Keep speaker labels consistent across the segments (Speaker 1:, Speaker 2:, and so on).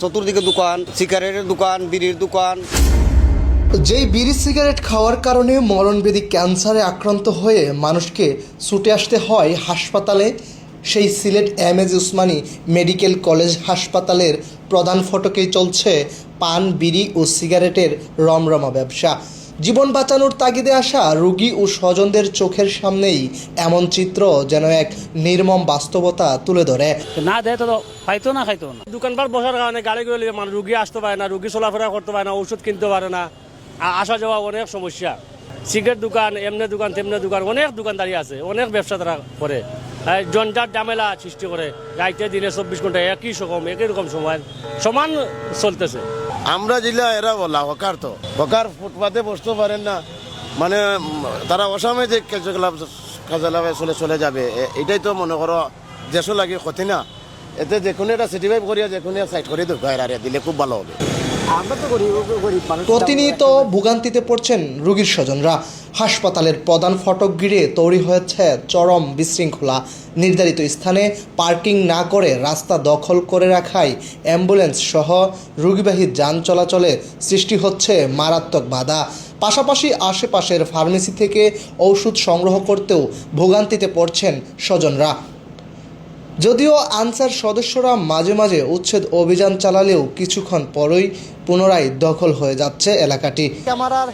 Speaker 1: চতুর্দিকে দোকান, সিগারেটের দোকান, বিড়ির দোকান।
Speaker 2: যেই বিড়ি সিগারেট খাওয়ার কারণে মরণবেদী ক্যান্সারে আক্রান্ত হয়ে মানুষকে ছুটে আসতে হয় হাসপাতালে, সেই Sylhet M A Osmani medical college হাসপাতালের প্রধান ফটকেই চলছে পান, বিড়ি ও সিগারেটের রমরমা ব্যবসা। জীবন বাঁচানোর তাগিদে আসা রোগী ও স্বজনদের চোখের সামনেই এমন চিত্র যেন এক নির্মম বাস্তবতা তুলে ধরে।
Speaker 3: না দেয় তো খাইতো না
Speaker 4: দোকানপাট বসার কারণে গাড়িগুলো মানে রুগী আসতে পারে না, রুগী চলাফেরা করতে পারে না, ওষুধ কিনতে পারে না, আসা যাওয়া অনেক সমস্যা। সিগারেট দোকান, এমনি দোকান, তেমনি দোকান, অনেক দোকানদারি আছে, অনেক ব্যবসা তারা করে। জঞ্জাট ঝামেলা সৃষ্টি করে, রাইতে দিনে 24 ঘন্টা একই রকম সময় সমান চলতেছে।
Speaker 5: আমরা জিলা এরা বলা হকার, তো হকার ফুটপাতে বসতে পারেন না, মানে তারা অসময়ে যে কাজে চলে যাবে, এটাই তো মনে করো দেশও লাগে ক্ষতি না। এতে যে কোনো একটা সিটিভাইভ করিয়া যে কোনো সাইড করে দিলে খুব ভালো হবে।
Speaker 2: প্রতিনিয়ত ভোগান্তিতে পড়ছেন রোগীর স্বজনরা। হাসপাতালের প্রধান ফটক ঘিরে তৈরি হয়েছে চরম বিশৃঙ্খলা। নির্ধারিত স্থানে পার্কিং না করে রাস্তা দখল করে রাখায় অ্যাম্বুলেন্স সহ রোগীবাহী যান চলাচলে সৃষ্টি হচ্ছে মারাত্মক বাধা। পাশাপাশি আশেপাশের ফার্মেসি থেকে ওষুধ সংগ্রহ করতেও ভোগান্তিতে পড়ছেন স্বজনরা। যদিও আনসার সদস্যরা মাঝে মাঝে উচ্ছেদ অভিযান চালালেও কিছুক্ষণ পরই পুনরায় দখল হয়ে যাচ্ছে এলাকাটি। ক্যামেরার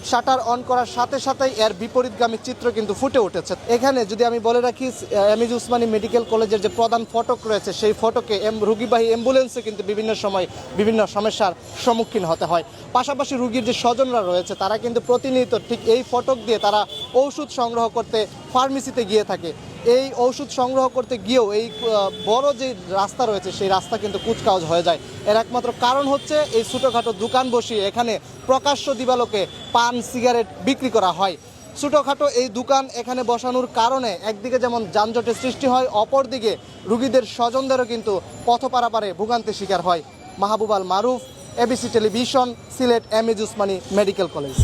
Speaker 2: শাটার অন করার সাথে সাথেই এর বিপরীতগামী চিত্র কিন্তু ফুটে উঠেছে। এখানে যদি আমি বলে রাখি, এম.এ উসমানী মেডিকেল কলেজের যে প্রধান ফটক রয়েছে, সেই ফটকে রোগীবাহী অ্যাম্বুলেন্সে কিন্তু বিভিন্ন সময় বিভিন্ন সমস্যার সম্মুখীন হতে হয়। পাশাপাশি রোগীর যে স্বজনরা রয়েছে তারা কিন্তু প্রতিনিয়ত ঠিক এই ফটক দিয়ে তারা ঔষধ সংগ্রহ করতে ফার্মেসিতে গিয়ে থাকে। এই ঔষধ সংগ্রহ করতে গিয়েও এই বড় যে রাস্তা রয়েছে সেই রাস্তা কিন্তু কুচকাওয়াজ হয়ে যায়। এর একমাত্র কারণ হচ্ছে এই ছোটোখাটো দোকান বসিয়ে এখানে প্রকাশ্য দিবালোকে পান, সিগারেট বিক্রি করা হয়। ছোটোখাটো এই দোকান এখানে বসানোর কারণে একদিকে যেমন যানজটের সৃষ্টি হয়, অপরদিকে রোগীদের স্বজনদেরও কিন্তু পথ পারাপারে ভোগান্তির শিকার হয়। Mahbub Al Maruf, ABC television, Sylhet M A Osmani medical college.